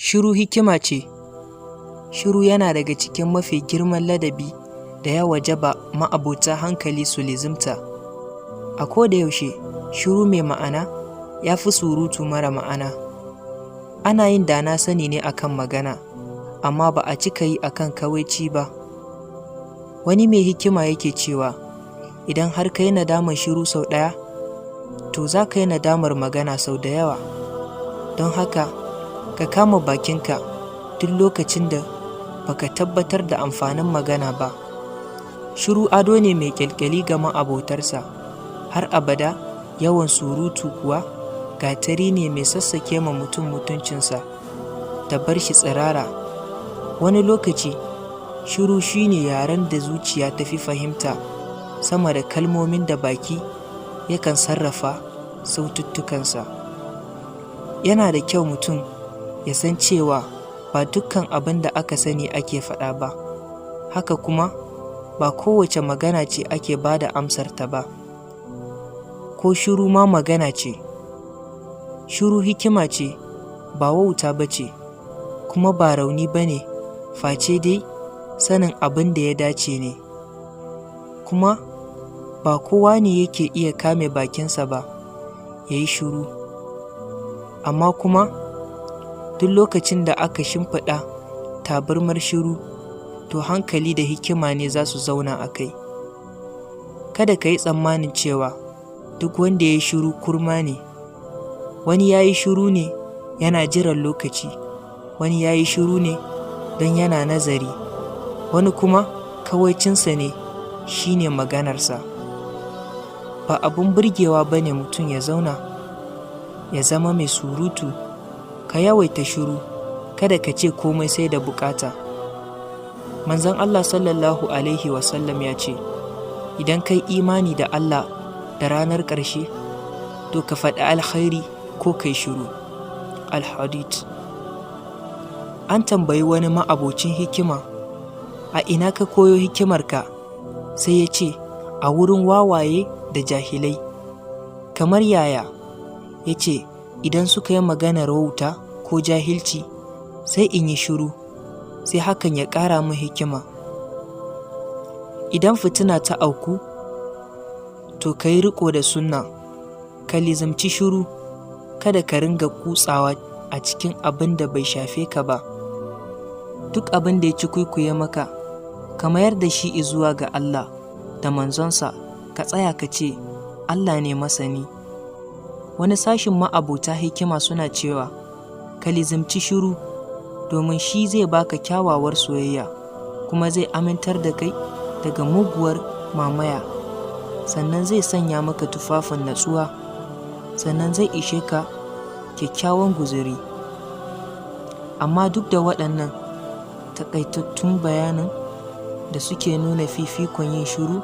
Shiru hikima ce. Shiru yana daga cikin mafi girman ladabi da ya wajaba ma'abota hankali su lizimta. A koda yaushe, shiru mai ma'ana ya fi surutu mara ma'ana. Ana yin da na sani ne akan magana, amma ba a cika yi akan kawaici ba. Wani mai hikima yake cewa, idan har ka yi nadamar shiru sau ɗaya, to za ka yi nadamar magana sau da yawa. Don haka, ka kama bakinka duk lokacin da baka tabbatar da amfanin magana ba. Shiru ado ne mai ƙyalƙyali ga ma'abotarsa, har abada yawan surutu kuwa gatari ne mai sassake ma mutum mutuncinsa da bar shi tsirara. Wani lokaci, shiru shine yaren da zuciya ta fi fahimta sama da kalmomin da baki yakan sarrafa saututtukansa. Yana da kyau mutum ya san cewa ba dukkan abin da aka sani ake faɗa ba, haka kuma ba kowace magana ce ake ba da amsarta ba, ko shiru ma magana ce. Shiru hikima ce, ba wauta ba ce, kuma ba rauni ba ne, face dai sanin abin da ya dace ne. Kuma ba kowa ne yake iya kame bakinsa ba, ya yi shiru. Amma kuma duk lokacin da aka shimfiɗa tabarmar shiru, to hankali da hikima ne za su zauna a kai. Kada ka yi tsammanin cewa duk wanda ya yi shiru kurma ne. Wani ya yi shiru ne yana jiran lokaci, wani ya yi shiru ne don yana nazari, wani kuma kawaicinsa ne shi ne maganarsa. Ba abin burgewa ba ne mutum ya zauna ya zama mai surutu. Ka yawaita shiru, kada ka ce komai sai da bukata. Manzon Allah sallallahu Alaihi wasallam ya ce, idan kai imani da Allah da ranar ƙarshe, to ka faɗi alkhairi ko kai shiru. Al-Hadith. An tambayi wani ma'abocin hikima, a ina ka koyo hikimarka? Sai ya ce, a wurin wawaye da jahilai. Kamar yaya? Ya ce, idan suka yi maganar wauta ko jahilci, sai in yi shiru, sai hakan ya ƙara min hikima. Idan fitina ta auku, to ka yi riƙo da sunna, ka lizamci shiru, kada ka ringa kutsawa a cikin abin da bai shafe ka ba. Duk abin da ya ci kwaikwaye maka, ka mayar da shi zuwa ga Allah da manzonsa, ka tsaya ka ce, Allah ne masani. Wani sashin ma'abota hikima suna cewa, ka lizimci shiru, domin shi zai baka kyawawar soyayya, kuma zai amintar da kai daga muguwar mamaya, sannan zai sanya maka tufafin natsuwa, sannan zai ishe ka kyakkyawan guzuri. Amma duk da waɗannan taƙaitattun bayanan da suke nuna fifikon yin shiru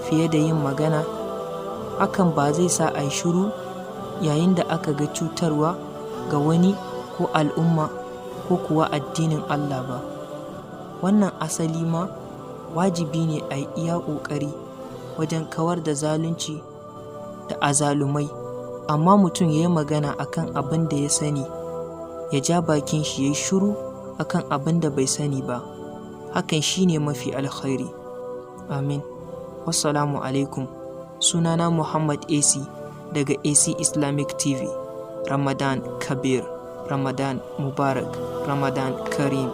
fiye da yin magana, hakan ba zai sa a yi shiru yayin da aka ga cutarwa ga wani ko al'umma ko kuwa addinin Allah ba. Wannan asali ma wajibi ne a yi iya ƙoƙari wajen kawar da zalunci da azalumai, amma mutum ya yi magana akan abin da ya sani, ya ja bakin shi ya yi shiru akan abin da bai sani ba, hakan shi ne mafi alkhairi. Amin. Wassalamu alaikum. Sunana Muhammad AC daga AC Islamic TV. Ramadan Kabir, Ramadan Mubarak, Ramadan Karim.